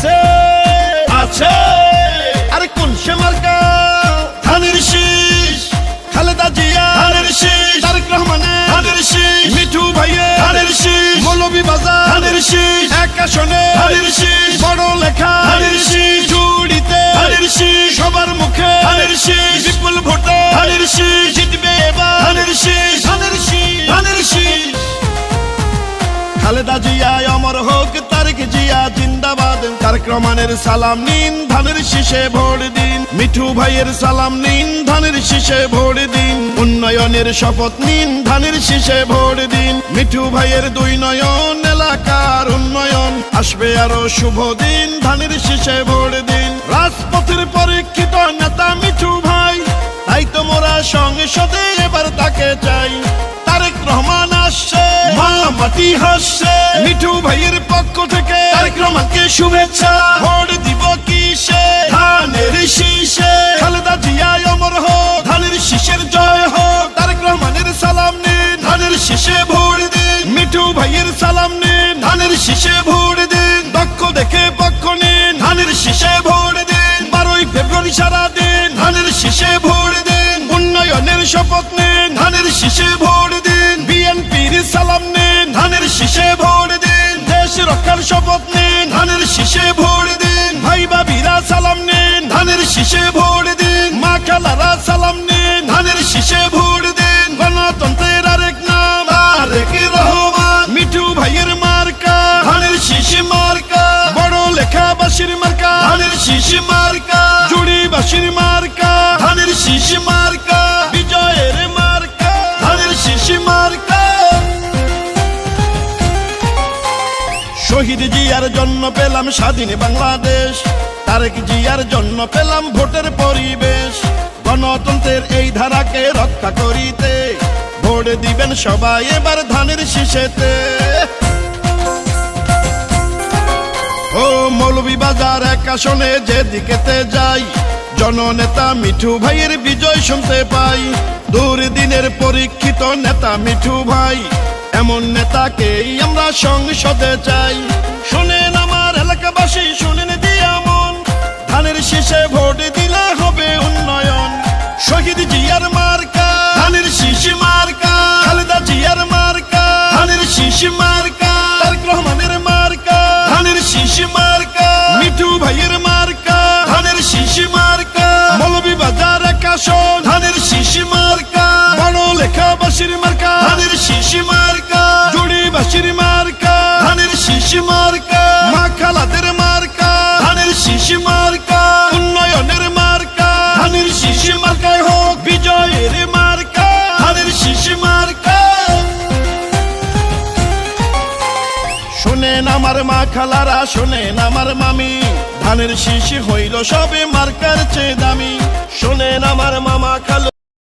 আছে আছে আরে কোন সে মার্কা ধানের শীষ খালেদা জিয়া ধানের শীষ তারেক রহমানের ধানের শীষ মিঠু ভাইয়ের ধানের শীষ মৌলভীবাজার ধানের শীষ এক আসনে ধানের শীষ বড় লেখা ধানের শীষ জুড়িতে ধানের শীষ সবার মুখে ধানের শীষ বিপুল ভোটে ধানের শীষ জিতবে এবার ধানের শীষ ধানের শীষ ধানের শীষ খালেদা জিয়া অমর হোক তারেক জিয়া জিন্দাবাদ তারেক রহমানের সালাম নিন ধানের শীষে ভোট দিন মিঠু ভাইয়ের সালাম নিন ধানের শীষে ভোট দিন উন্নয়নের শপথ নিন ধানের শীষে ভোট দিন মিঠু ভাইয়ের দুই নয়ন এলাকার উন্নয়ন আসবে আরো শুভ দিন ধানের শীষে ভোট দিন রাজপথের পরীক্ষিত নেতা মিঠু ভাই তাই তো মোরা সংসদে এবার তাকে চাই তারেক রহমান আসছে মা মাটি হাসছে মিঠু ভাইয়ের পক্ষ থেকে তারেক রহমানকে শুভেচ্ছা ভোট দিব কিসে ধানের শীষে খালেদা জিয়া অমর হোক ধানের শীষের জয় হোক তারেক রহমানের সালাম নিন ধানের শীষে ভোট দিন মিঠু ভাইয়ের সালাম নিন ধানের শীষে ভোট দিন দক্ষ দেখে পক্ষ নিন ধানের শীষে ভোট দিন 12ই ফেব্রুয়ারি সারা দিন ধানের শীষে ভোট দিন উন্নয়নের শপথ নিন ধানের শীষে ভোট দিন বিএনপির সালাম নিন ধানের শীষে ভোট দিন দেশ রক্ষার শপথ নিন ধানের শীষে ভোট দিন ভাই বাবিরা সালাম নিন ধানের শীষে ভোট দিন মা খালারা সালাম নিন ধানের শীষে ভোট দিন গণতন্ত্রের আরেক নাম তারেক রহমান মিঠু ভাইয়ের মার্কা ধানের শীষ মার্কা বড় লেখাবাসীর মার্কা ধানের শীষ মার্কা জুড়িবাসীর মার্কা ধানের শীষ মার্কা বিজয়ের মার্কা ধানের শীষ মার্কা শহীদ জিয়ার জন্য পেলাম স্বাধীন বাংলাদেশ তারেক জিয়ার জন্য পেলাম ভোটের পরিবেশ গণতন্ত্রের এই ধারাকে রক্ষা করিতে ভোট দিবেন সবাই এবার ধানের শীষেতে ও মৌলভীবাজার এক আসনে যেদিকেতে যাই জননেতা মিঠু ভাইয়ের বিজয় শুনতে পাই দুর্দিনের পরীক্ষিত নেতা মিঠু ভাই এমন নেতাকেই আমরা সংসদে চাই শুনেন আমার এলাকাবাসী শুনেন দিয়া মন ধানের শীষে ভোট দিলে হবে উন্নয়ন শহীদ জিয়ার মার্কা ধানের শীষ মার্কা খালেদা জিয়ার মার্কা ধানের শীষ মার্কা তারেক রহমানের মার্কা ধানের শীষ মার্কা মিঠু ভাইয়ের মার্কা ধানের শীষ মার্কা মৌলভীবাজার এক আসন ধানের শীষ মার্কা বড় লেখাবাসীর মার্কা ধানের শীষ মার্কা জুড়িবাসীর মার্কা ধানের শীষ মার্কা মা খালাদের মার্কা ধানের শীষ মার্কা উন্নয়নের মার্কা ধানের শীষ মার্কায় হোক বিজয়ের মার্কা ধানের শীষ মার্কা শোনেন আমার মা খালারা শোনেন আমার মামি ধানের শীষ হইল সবে মার্কার চেয়ে দামি শোনেন আমার মামা খালা